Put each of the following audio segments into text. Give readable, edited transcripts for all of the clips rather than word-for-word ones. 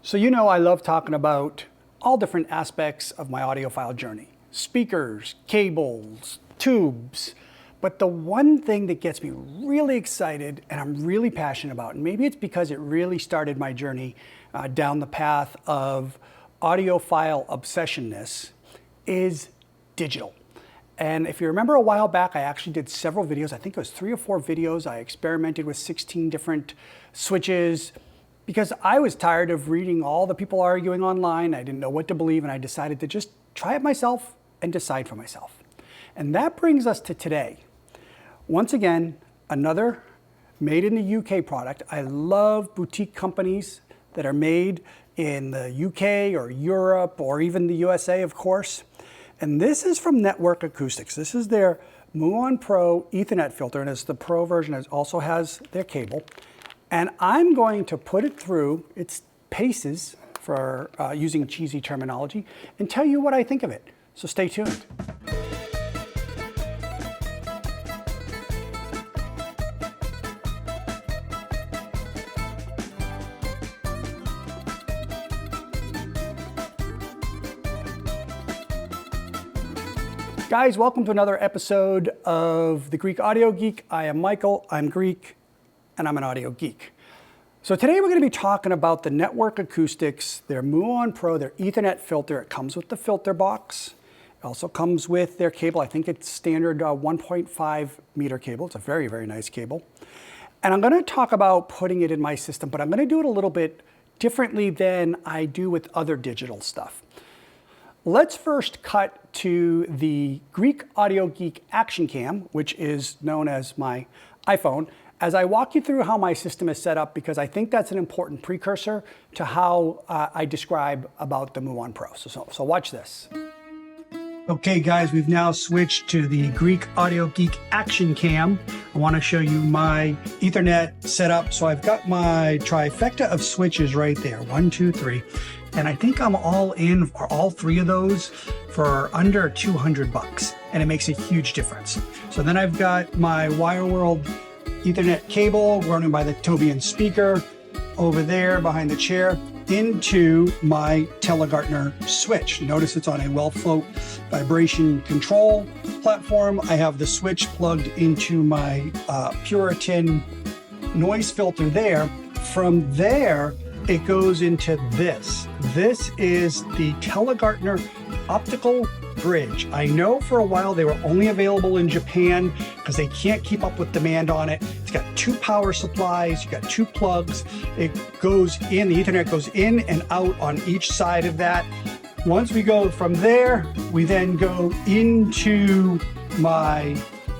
So you know I love talking about all different aspects of my audiophile journey. Speakers, cables, tubes. But the one thing that gets me really excited and I'm really passionate about, and maybe it's because it really started my journey down the path of audiophile obsessionness, is digital. And if you remember a while back, I actually did several videos. I think it was 3 or 4 videos. I experimented with 16 different switches because I was tired of reading all the people arguing online. I didn't know what to believe, and I decided to just try it myself and decide for myself. And that brings us to today. Once again, another made in the UK product. I love boutique companies that are made in the UK or Europe or even the USA, of course. And this is from Network Acoustics. This is their Muon Pro Ethernet filter, and it's the Pro version. It also has their cable. And I'm going to put it through its paces, for using cheesy terminology, and tell you what I think of it. So stay tuned. Guys, welcome to another episode of The Greek Audio Geek. I am Michael, I'm Greek, and I'm an audio geek. So today we're going to be talking about the Network Acoustics, their Muon Pro, their Ethernet filter. It comes with the filter box. It also comes with their cable. I think it's standard 1.5 meter cable. It's a very, very nice cable. And I'm going to talk about putting it in my system, but I'm going to do it a little bit differently than I do with other digital stuff. Let's first cut to the Greek Audio Geek Action Cam, which is known as my iPhone, as I walk you through how my system is set up, because I think that's an important precursor to how I describe about the Muon Pro. So watch this. Okay guys, we've now switched to the Greek Audio Geek Action Cam. I want to show you my Ethernet setup. So I've got my trifecta of switches right there, 1, 2, 3. And I think I'm all in for all 3 of those for under 200 bucks. And it makes a huge difference. So then I've got my WireWorld Ethernet cable running by the Tobian speaker over there behind the chair into my Telegartner switch. Notice it's on a well-float vibration control platform. I have the switch plugged into my Puritan noise filter there. From there, it goes into this. This is the Telegartner optical bridge. I know for a while they were only available in Japan because they can't keep up with demand on it. It's got 2 power supplies, you got 2 plugs. It goes in, the Ethernet goes in and out on each side of that. Once we go from there, we then go into my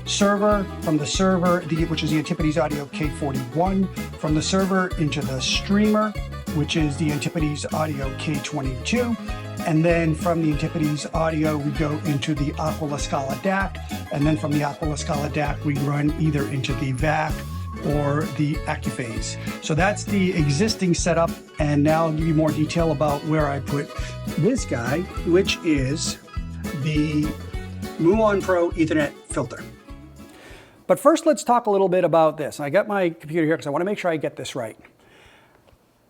server, from the server, which is the Antipodes Audio K41, from the server into the streamer, which is the Antipodes Audio K22. And then from the Antipodes Audio, we go into the Aquila Scala DAC. And then from the Aquila Scala DAC, we run either into the VAC or the Acuphase. So that's the existing setup. And now I'll give you more detail about where I put this guy, which is the Muon Pro Ethernet filter. But first, let's talk a little bit about this. I got my computer here because I want to make sure I get this right.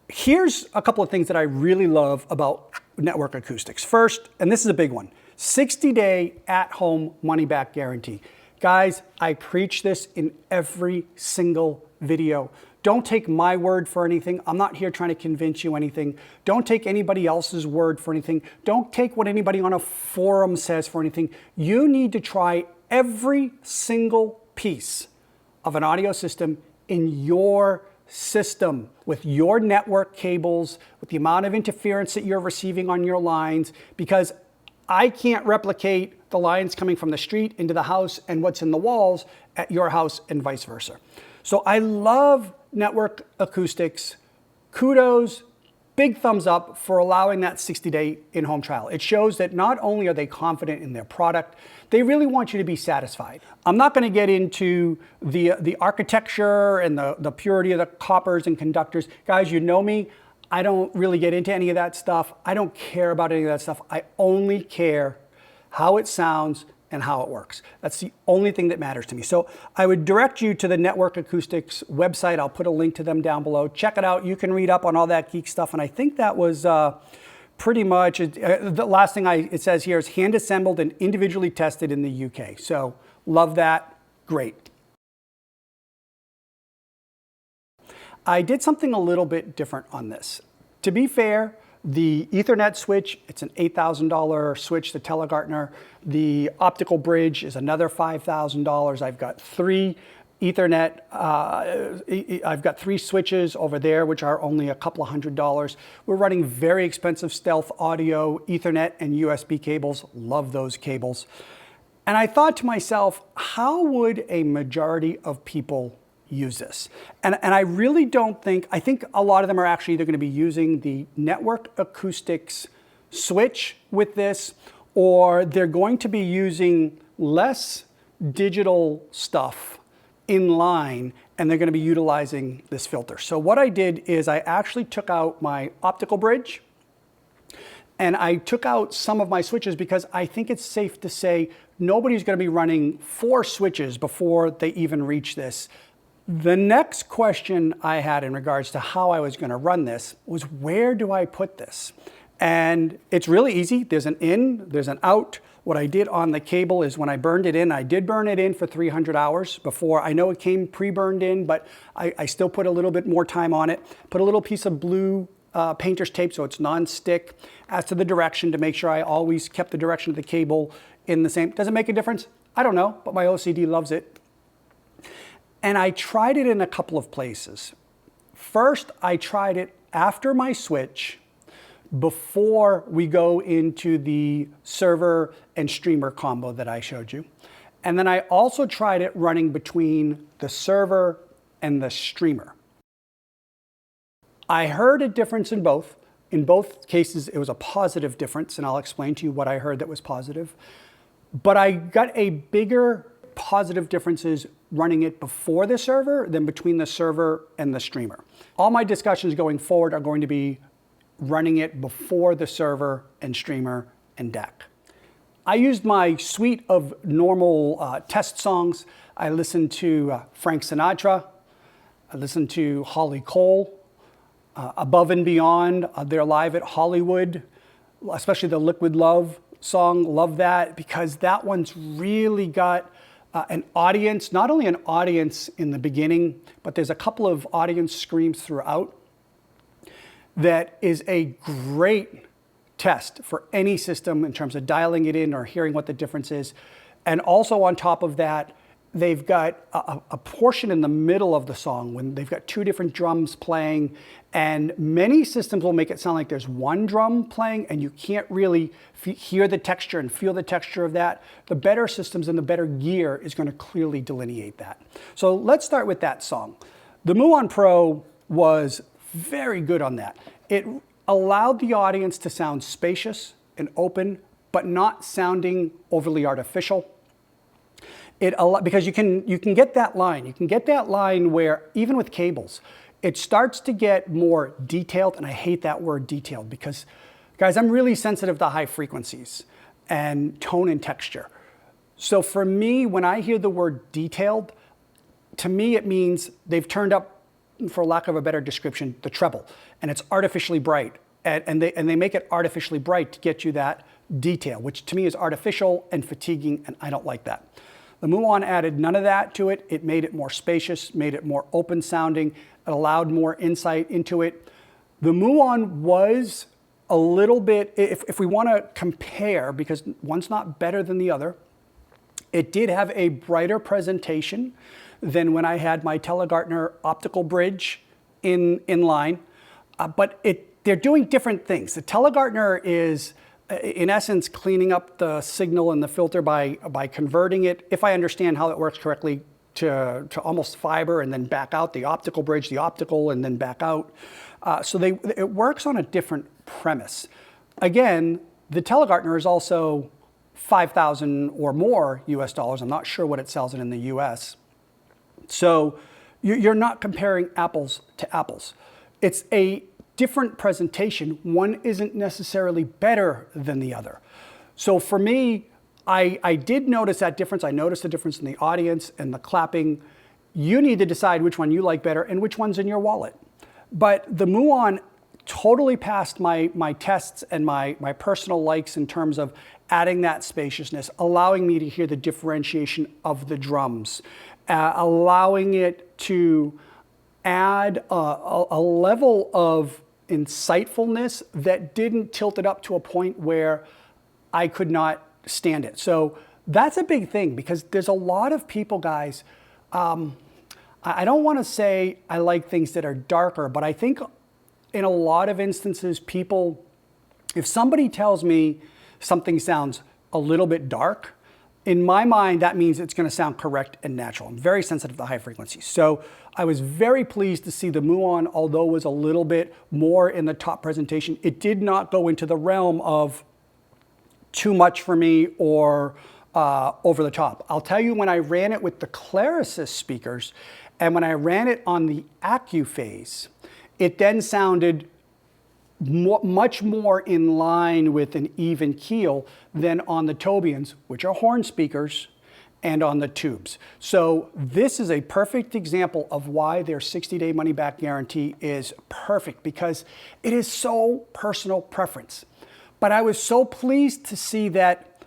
Here's a couple of things that I really love about Network Acoustics. First, and this is a big one, 60-day at-home money-back guarantee. Guys, I preach this in every single video. Don't take my word for anything. I'm not here trying to convince you anything. Don't take anybody else's word for anything. Don't take what anybody on a forum says for anything. You need to try every single piece of an audio system in your system with your network cables, with the amount of interference that you're receiving on your lines, because I can't replicate the lines coming from the street into the house and what's in the walls at your house and vice versa. So I love Network Acoustics. Kudos, big thumbs up for allowing that 60-day in-home trial. It shows that not only are they confident in their product, they really want you to be satisfied. I'm not going to get into the architecture and the purity of the coppers and conductors. Guys, you know me. I don't really get into any of that stuff. I don't care about any of that stuff. I only care how it sounds and how it works. That's the only thing that matters to me. So I would direct you to the Network Acoustics website. I'll put a link to them down below. Check it out. You can read up on all that geek stuff. And I think that was pretty much, the last thing it says here is hand assembled and individually tested in the UK. So love that. Great. I did something a little bit different on this. To be fair, the Ethernet switch, it's an $8,000 switch, the Telegartner. The optical bridge is another $5,000. I've got three Ethernet, I've got three switches over there, which are only a couple of $100s. We're running very expensive stealth audio, Ethernet, and USB cables. Love those cables. And I thought to myself, how would a majority of people use this? And I really don't think, I think a lot of them are actually either going to be using the Network Acoustics switch with this, or they're going to be using less digital stuff in line, and they're going to be utilizing this filter. So what I did is I actually took out my optical bridge, and I took out some of my switches because I think it's safe to say nobody's going to be running 4 switches before they even reach this. The next question I had in regards to how I was going to run this was, where do I put this? And it's really easy. There's an in, there's an out. What I did on the cable is when I burned it in, I did burn it in for 300 hours before. I know it came pre-burned in, but I still put a little bit more time on it. Put a little piece of blue painter's tape so it's non-stick. As to the direction, to make sure I always kept the direction of the cable in the same. Does it make a difference? I don't know, but my OCD loves it. And I tried it in a couple of places. First, I tried it after my switch, before we go into the server and streamer combo that I showed you. And then I also tried it running between the server and the streamer. I heard a difference in both. In both cases, it was a positive difference, and I'll explain to you what I heard that was positive. But I got a bigger positive differences running it before the server than between the server and the streamer. All my discussions going forward are going to be running it before the server and streamer and DAC. I used my suite of normal test songs. I listened to Frank Sinatra. I listened to Holly Cole, Above and Beyond. They're live at Hollywood, especially the Liquid Love song. Love that because that one's really got an audience, not only an audience in the beginning, but there's a couple of audience screams throughout. That is a great test for any system in terms of dialing it in or hearing what the difference is. And also on top of that, they've got a portion in the middle of the song when they've got 2 different drums playing, and many systems will make it sound like there's one drum playing and you can't really hear the texture and feel the texture of that. The better systems and the better gear is going to clearly delineate that. So let's start with that song. The Muon Pro was very good on that. It allowed the audience to sound spacious and open, but not sounding overly artificial. Because you can get that line. You can get that line where, even with cables, it starts to get more detailed, and I hate that word detailed because, guys, I'm really sensitive to high frequencies and tone and texture. So for me, when I hear the word detailed, to me it means they've turned up, for lack of a better description, the treble, and it's artificially bright. And they make it artificially bright to get you that detail, which to me is artificial and fatiguing, and I don't like that. The Muon added none of that to it. It made it more spacious, made it more open sounding, it allowed more insight into it. The Muon was a little bit, if we want to compare, because one's not better than the other, it did have a brighter presentation than when I had my Telegartner optical bridge in line, but they're doing different things. The Telegartner is, in essence, cleaning up the signal and the filter by converting it, if I understand how it works correctly, to almost fiber and then back out, the optical bridge, the optical, and then back out. So it works on a different premise. Again, the Telegartner is also $5,000 or more US dollars. I'm not sure what it sells in the US. So you're not comparing apples to apples. It's a different presentation. One isn't necessarily better than the other. So for me, I did notice that difference. I noticed the difference in the audience and the clapping. You need to decide which one you like better and which one's in your wallet. But the Muon totally passed my tests and my personal likes in terms of adding that spaciousness, allowing me to hear the differentiation of the drums, allowing it to add a level of insightfulness that didn't tilt it up to a point where I could not stand it. So that's a big thing, because there's a lot of people, guys, I don't want to say I like things that are darker, but I think in a lot of instances, people, if somebody tells me something sounds a little bit dark, in my mind, that means it's going to sound correct and natural. I'm very sensitive to high frequencies. So I was very pleased to see the Muon, although it was a little bit more in the top presentation, it did not go into the realm of too much for me or over the top. I'll tell you, when I ran it with the Clarisis speakers and when I ran it on the Audiophile, it then sounded much more in line with an even keel than on the Tobians, which are horn speakers, and on the tubes. So this is a perfect example of why their 60-day money-back guarantee is perfect, because it is so personal preference. But I was so pleased to see that,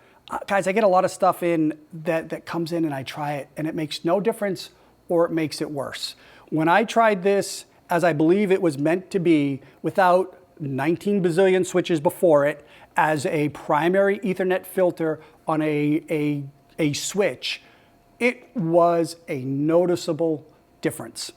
guys, I get a lot of stuff in that comes in and I try it and it makes no difference or it makes it worse. When I tried this, as I believe it was meant to be, without 19 bazillion switches before it, as a primary Ethernet filter on a switch, it was a noticeable difference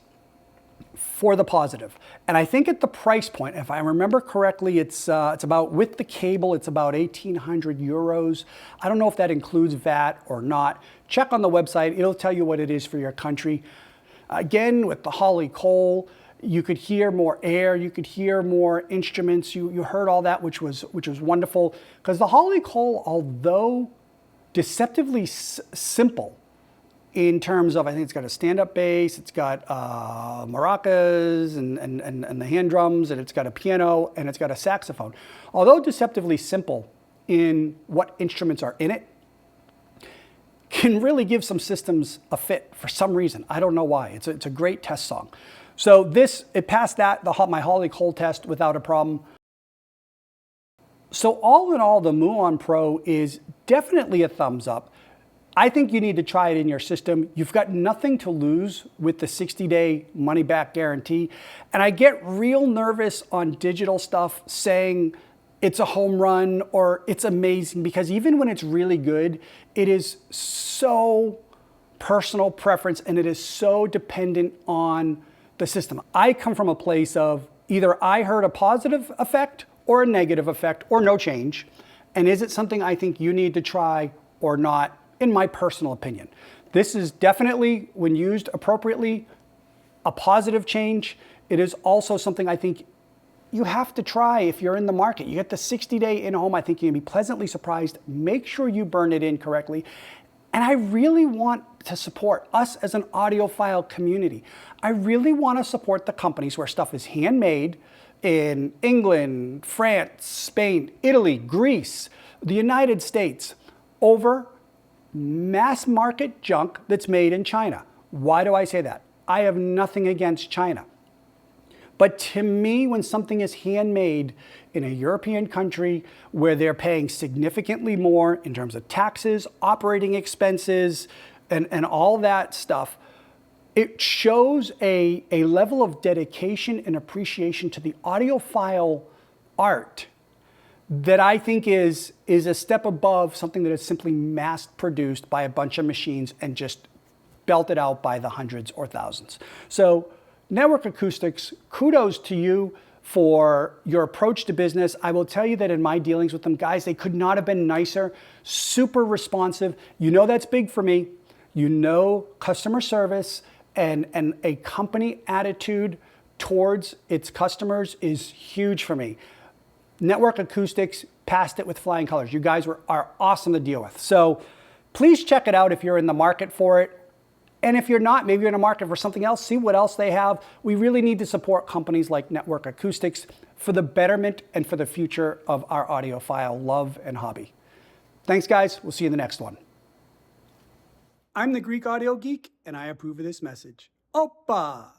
for the positive. And I think at the price point, if I remember correctly, it's about, with the cable, it's about 1,800 euros. I don't know if that includes VAT or not. Check on the website, it'll tell you what it is for your country. Again, with the Holly Cole, you could hear more air, you could hear more instruments, you heard all that, which was wonderful. Because the Holly Cole, although deceptively simple in terms of, I think it's got a stand-up bass, it's got maracas and the hand drums, and it's got a piano, and it's got a saxophone. Although deceptively simple in what instruments are in it, can really give some systems a fit for some reason. I don't know why. It's a great test song. So this, it passed that, my Holly Cole test without a problem. So all in all, the Muon Pro is definitely a thumbs up. I think you need to try it in your system. You've got nothing to lose with the 60-day money-back guarantee. And I get real nervous on digital stuff saying it's a home run or it's amazing, because even when it's really good, it is so personal preference and it is so dependent on the system. I come from a place of either I heard a positive effect or a negative effect or no change. And is it something I think you need to try or not, in my personal opinion? This is definitely, when used appropriately, a positive change. It is also something I think you have to try if you're in the market. You get the 60-day in-home, I think you're gonna be pleasantly surprised. Make sure you burn it in correctly. And I really want to support us as an audiophile community. I really want to support the companies where stuff is handmade in England, France, Spain, Italy, Greece, the United States, over mass market junk that's made in China. Why do I say that? I have nothing against China. But to me, when something is handmade in a European country where they're paying significantly more in terms of taxes, operating expenses, and all that stuff, it shows a level of dedication and appreciation to the audiophile art that I think is a step above something that is simply mass produced by a bunch of machines and just belted out by the hundreds or thousands. So Network Acoustics, kudos to you for your approach to business. I will tell you that in my dealings with them, guys, they could not have been nicer, super responsive. You know that's big for me. You know customer service and a company attitude towards its customers is huge for me. Network Acoustics passed it with flying colors. You guys are awesome to deal with. So please check it out if you're in the market for it. And if you're not, maybe you're in a market for something else, see what else they have. We really need to support companies like Network Acoustics for the betterment and for the future of our audiophile love and hobby. Thanks, guys. We'll see you in the next one. I'm the Greek Audio Geek, and I approve of this message. Opa!